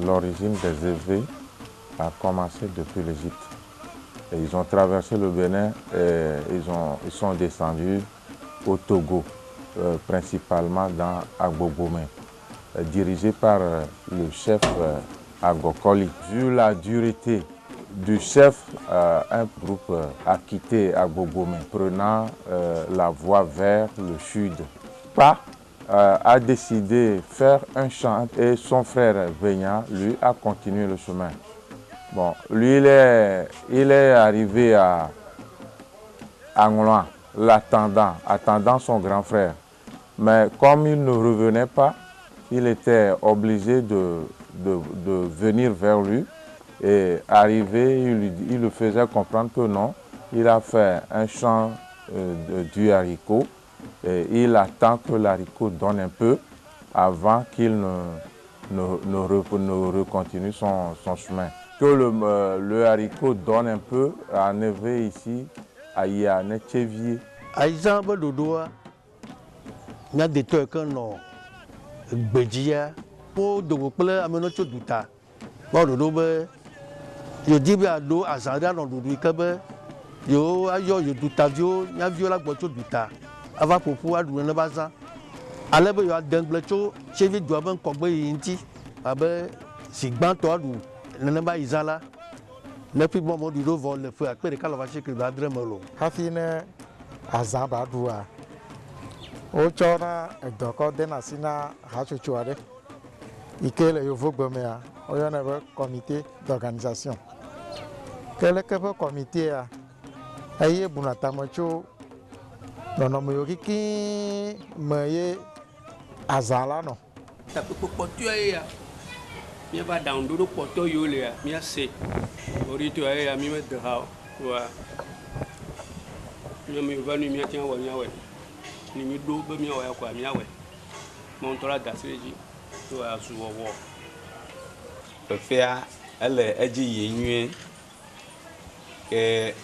l'origine des EV a commencé depuis l'Égypte. Ils ont traversé le Bénin et ils sont descendus au Togo, principalement dans Agbogomé, dirigé par le chef Agokoli. Vu la dureté du chef, un groupe a quitté Agbogomé, prenant la voie vers le sud. A décidé de faire un champ et son frère Veigna, lui, a continué le chemin. Bon, lui, il est arrivé à Anglois, attendant son grand frère. Mais comme il ne revenait pas, il était obligé de venir vers lui et arrivé, il le faisait comprendre que non, il a fait un champ du haricot et il attend que l'haricot donne un peu avant qu'il ne recontinue son chemin. Que le haricot donne un peu, à nevé ici, à Yanetchevier. Aïsan Bedodoa, n'a des trucs que non, Bédia, pour de vous plaire à mon autre douta. Bon, le dobe, je dis à l'eau, à Zanda, dans le Kabe, yo, ayo, yo, douta, yo, y'a vu la boîte douta. Avant pour pouvoir douer le bazar. Alors, il y a d'un blecho, chez lui, doit avoir un cobre inti, avec Sigban Toadou, le naba Isala. Ne plus bon mot du vol, le feu à quoi les calavaches que va dremolo. Hafine Azabadua. Ochona, Doko Denasina, Hachuchuade. Ikele Yovogomea, Oyonave comité d'organisation. Quel est le comité à Aye Bunatamocho, Nonomoyiki, Maye Azalano. Ça peut pas tuer. Mi va dans le poto yole mi ase ori to ya mi me de ha wa mi va ni mi tian wa mi awe ni mi do be mi wa kwa mi awe mon to la da seji to a su wo fefea ele edzi yenue ke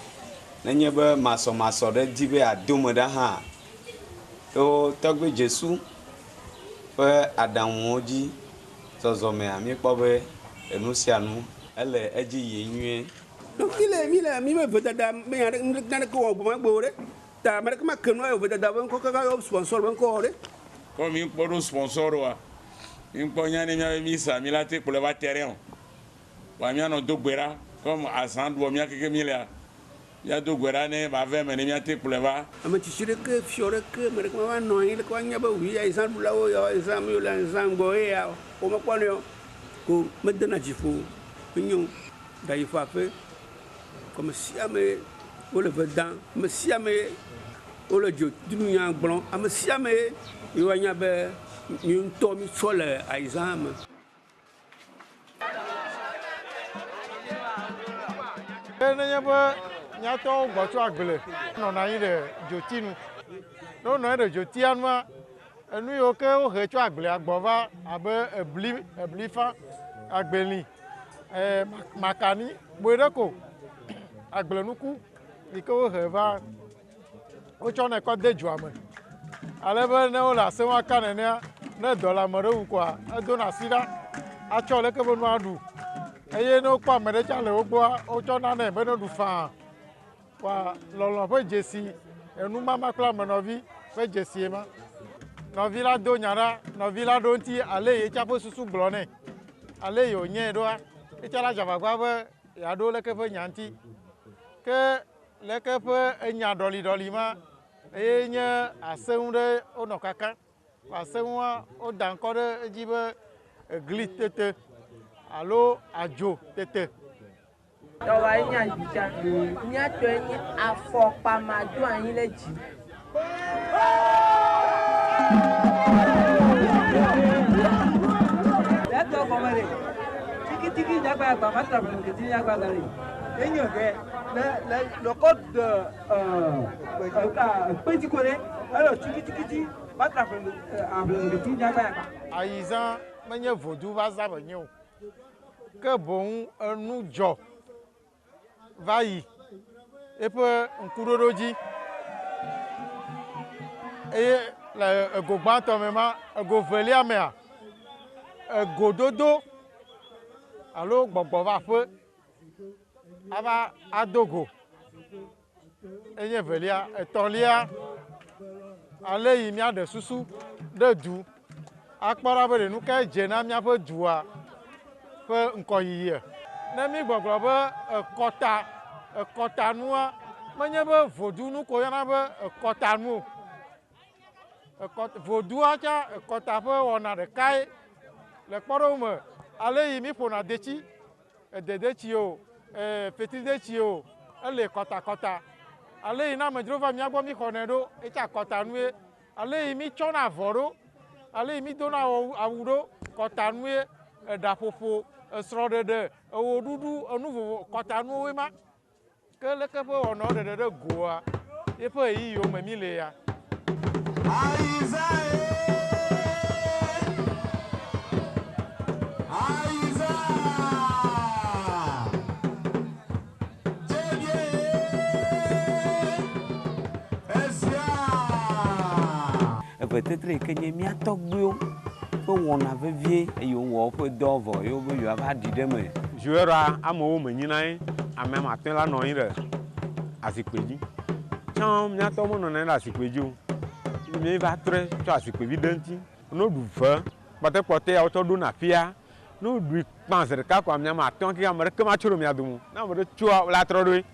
nenye be maso de di be adome da ha to togbe Jesu pe adanwo dzi zɔzɔme ami kpɔ be enu sia nu ele edzi yi nyuie. Donc mi me veut dada me ya ne ko wo ma gbo re ta ma ma kenu ayo veut dada ben ko ka yo sponsor ben ko re ko mi kpɔ do sponsor wa mi kpɔ nya ne nya mi sa mi la te kple va terrain wa mi anɔ do gbera comme azan do mi akeke mi la ya do gbera ne ba ve me ne mi te kple va ama ti sire ke fiore ke me ko wa no ile ko nya ba wi ya izan du la o ya izan mi la izan go ya o ma kwa ne ko me de na jifo nyu da ifa fe comme si ame o le vedan me si ame o le jo dunu ya gbon am si ame yo nya be nyu to mi so le izan ma Nyato gbɔtɔ agble nɔna anyi ɖe dzotinu ne wonɔ anyi ɖe dzotia nua enu yiwo ke wohe tso agblea gbɔ va abe eblifa agbeli makani gboe ɖe ko agblenuku yi ke wohe va wotsɔnɛ kɔ de dzoa me ale be ne wole asem aka nenea ne dɔ le ame ɖe wu koa edona asi ɖa atsɔ leke be nua ɖu eye ne wokpɔ ame ɖe tsa le wo gbɔa wotsɔ nanɛ be ne ɖu faa wa lɔlɔ ƒe dzesi enu mama kple amenɔvi ƒe dzesie ma nɔvi la do nya ɖa nɔvi la ɖo ŋuti ale ye tsa ƒe susu gblɔ nɛ ale ye wònyae ɖoa etsa la dzavagba be yeaɖo leke ƒe nya ŋuti ke leke ƒe enya ɖɔliɖɔli ma eye nye aseŋu ɖe wonɔ kaka aseŋua woda ŋkɔ ɖe edzi be egli tete alo adzo tete. Tɔwa ye nya dzidza miatɔe nye afɔkpa ma do anyi le dzi. Lẹ́tọ̀ kọ̀mọ̀ rẹ̀ tíkítíkí ìjàgbá àgbà fásitì àbẹ̀rẹ̀ kìtì ìjàgbá àgbàrẹ̀ ẹ̀yìn ọ̀gẹ́ lọ́kọ́ pétíkọ̀rẹ́ ẹ̀rọ tíkítíkí fásitì àbẹ̀rẹ̀ kìtì ìjàgbá àgbà. Àyíṣán menye vodou va zàbẹ̀ nye o ke boŋ enu dzɔ va yi eƒe ŋkuɖoɖo dzi eye le ego gbãtɔ me ma ego velia mea egododo alo gbɔgbɔ va ƒe ava adogo enye velia etɔ̃lia ale yi míaɖe susu ɖe du akpɔ ɖa be ɖe nu ka dze na míaƒe dua ƒe ŋkɔyiyi ne mí gbɔgblɔ be ekɔtanua menye be vodunu ko yɔna be ekɔtanu vodua tsa ekɔta ƒe wɔna ɖekae le kpɔɖewo me ale yi mí ƒona detsi ededetsi o fetridetsi o ele kɔtakɔta ale yi na amedzro va mía gbɔ mí xɔnɛ ɖo etsa kɔtanue ale yi mí tsɔna avɔ ɖo ale yi mí dona awu ɖo kɔtanue eɖaƒoƒo esrɔ̃ɖeɖe ewoɖuɖu enu vovo kɔtanuwoe ma ke leke ƒe wɔnawo ɖeɖe ɖe goa yeƒe ɣeyiɣiwo me mí le ya. Peut-être que n'y a mia tɔgbuiwo ƒe wɔna vevie eye wowɔ woƒe dɔ vɔ ye wobe yewoava ɖi ɖe me. Joueur amewo menyina ye ame atɔ̃ la nɔ anyi ɖe azikpui dzi. Tsã míatɔwo menɔ anyi ɖe azikpui dzi o. Míeva trɛ tsɔ azikpui vi ɖe ŋuti. No ɖu ve kpɔtɔkpɔtɔ ya wotsɔ ɖona aƒea. No ɖui kpã zi ɖeka koa míame atɔ̃ ke ame ɖeke ma tso ɖe mia dome. Ne ame ɖe tsoa la trɔ ɖoe.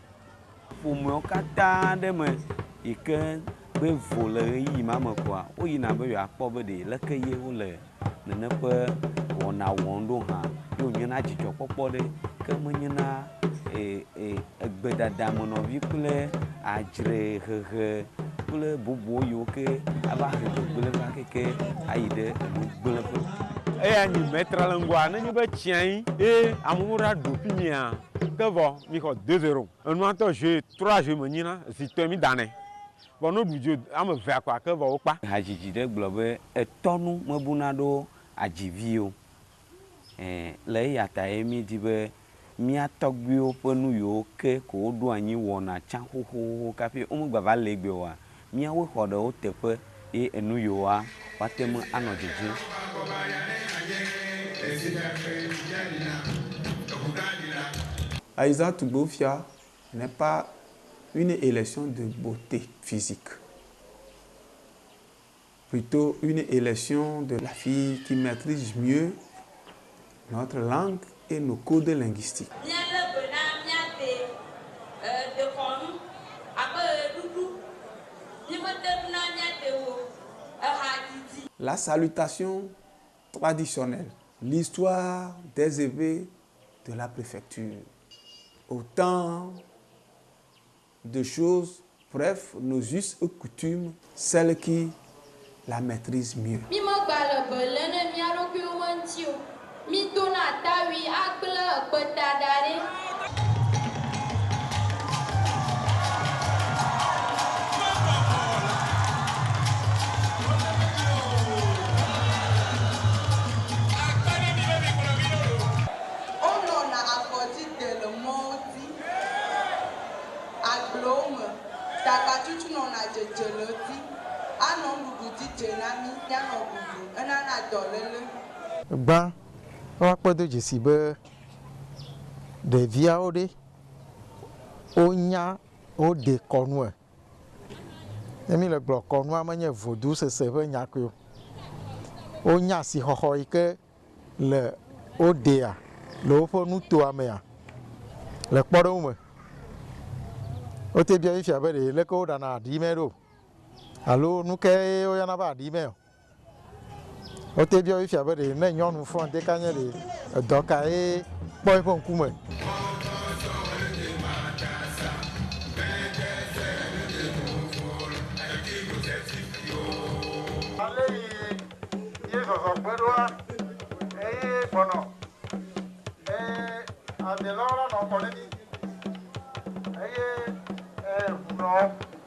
Ƒomewo katã ɖe me yi ke be vo le ɣeyiɣi ma me koa woyina be yewoakpɔ be ɖe leke ye wole nene ƒe wɔna wɔm ɖo hã ye wonyena dzidzɔkpɔkpɔ ɖe ke menyena egbedadamenɔvi kple adzrehehe kple bubuwo yiwo ke ava he gbegblẽ va keke ayi ɖe enu gblẽƒe. Eya nyi metra le ŋgɔa nenye be tsiãyi ye amewo ɖa ɖo pi mia ke vɔ mi xɔ 2-0 enua tɔ jeu 3 jeu menyina zitɔe mi danɛ. Bon no dujo ame ve akwa ke vɔ wokpa. Hadzidzi ɖe gblɔ be etɔnu mebuna ɖo adziviwo. Le eya ta ye mi di be mía tɔgbuiwo ƒe nu yiwo ke ko woɖo anyi wɔna tsã xoxoxo kafi womegbava le gbe oa míawoe xɔ ɖe wo teƒe ye enu yiwoa woate ŋu anɔ dzedzem. Aïssa Tougbofia n'est pas une élection de beauté physique, plutôt une élection de la fille qui maîtrise mieux notre langue et nos codes linguistiques. La salutation traditionnelle, l'histoire des évêques de la préfecture, autant de choses, bref, nos us et coutumes, celles qui la maîtrisent mieux. Gba wakpɔ do dzesi be ɖeviawo ɖe wonya wode kɔnue emi le gblɔ kɔnua menye vodu sese ƒe nyakui o wonya asixɔxɔ yi ke le wodea le woƒe nutoa mea le kpɔɖeŋu me wote bia fifia be ɖe leke woɖana aɖime ɖo alo nu ke woyɔna be aɖime o wote bia fifia be ɖe ne nyɔnu fɔ ɖeka nye ɖe edɔ ka ye kpɔ eƒe ŋkume. Ale yi zɔzɔ gbe ɖoa eye gbɔnɔ adelɔwo la nɔ kɔ ɖe mi eye ʋunɔ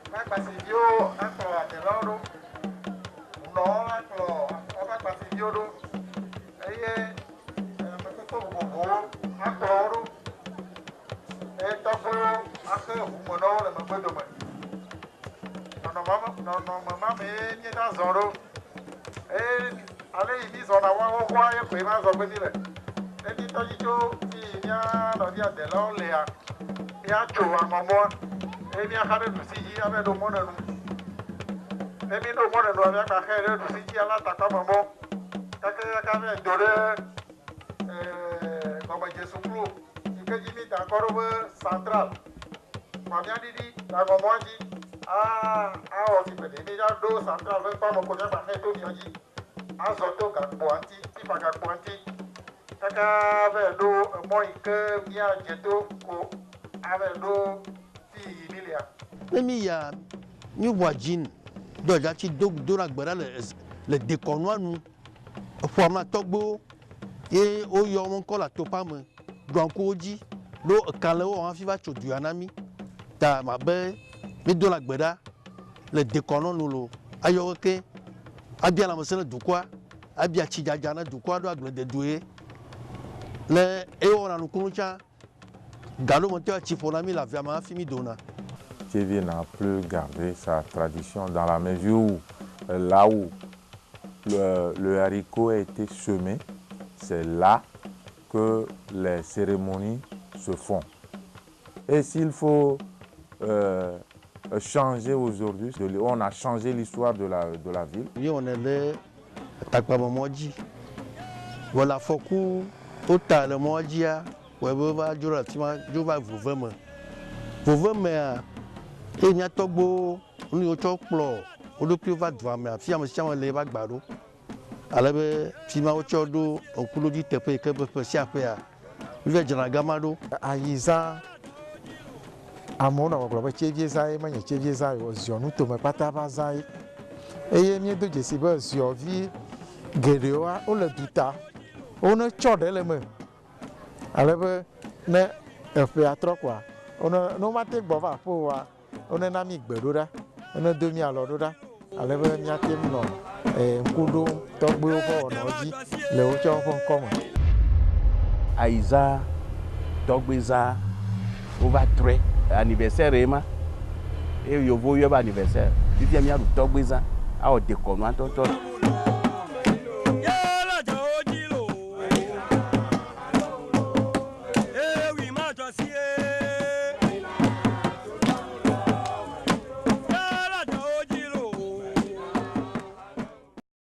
kpakpasiviwo akplɔ adelɔwo ɖo ʋunɔwo akplɔ woƒe akpasiviwo ɖo eye amekpekpe vovovowo akplɔ wo ɖo eye tɔgbuiwo axe ʋumenɔwo le megbedome nɔnɔme ma me míena zɔ ɖo eye ale yi mi zɔna wɔwɔwɔa ye koe ma zɔ gbe mi le Eti tɔdzi tso fi mía nɔvia delawo lea, míatso aŋɔmɔa, eye míaxa ɖe ɖusi dzi ave ɖo mɔnenu. Ne mi ɖo mɔnenua míagba xe ɖe ɖusi dzi ala takpamemɔ, kakaka ave do ɖe gɔmedzesu kplu, yi ke dzi mi da kɔ ɖo be central. Ma míaɖiɖi le aŋɔmɔa dzi, awɔ si be ɖe míaɖo central ƒe kpamɔ ko míagba xe to miɔ dzi, azɔ to gakpoa ŋuti, fifa gakpoa ŋuti. Kaka ave ɖo emɔ yi ke míadze to ko ave ɖo fi yi mi lea. Ne mi ya mi wɔ dzin dɔ dzatsi do na gbe ɖa le dekɔnua nu eƒoa ma tɔgbewo ye woyɔ wɔn ŋkɔ le atopa me ɖo ŋkuwo dzi ɖo eka le wo hafi va tso duya na mi ta ma be mi do na gbe ɖa le dekɔnua nu lo ayɔ ke abia lãmesẽ ne dukɔa abia tsidzadza ne dukɔa ɖo agblededoe le ewɔna nukunu tsã galo me tɔ tsi ƒo na mi le avia me hafi mi dona. Thiévié n'a plus gardé sa tradition dans la mesure où là où le haricot a été semé, c'est là que les cérémonies se font. Et s'il faut changer aujourd'hui, on a changé l'histoire de la ville. Oui, on est là, Takpamamodji. Voilà, faut que autant le Modjia, ouais, va durer, tu vas vous vraiment. Vous vraiment, et il y a tout beau, on y a tout plat, on ne peut pas voir, mais si on s'en les vagues barreaux. Alors, si on a autre chose, on peut dire que c'est un peu si après, il va dire à Gamado. Aïsa, à mon nom, on va chevier ça, et moi, chevier ça, on to me patava ça. Et il y a deux décibels sur vie, Gédéoa, on le douta, on a tchordé les mains. Alors, ne, fait à trop quoi. On a no maté bova pour on a un ami Bedoda, on a demi à l'ordre. Alors, il y a un nom, et un coup d'eau, tombe au fond, on a dit, le haut en commun. Aïsa, Togbeza, on va très anniversaire, Emma, et il y a un anniversaire. Il y a un Togbeza, à déconner,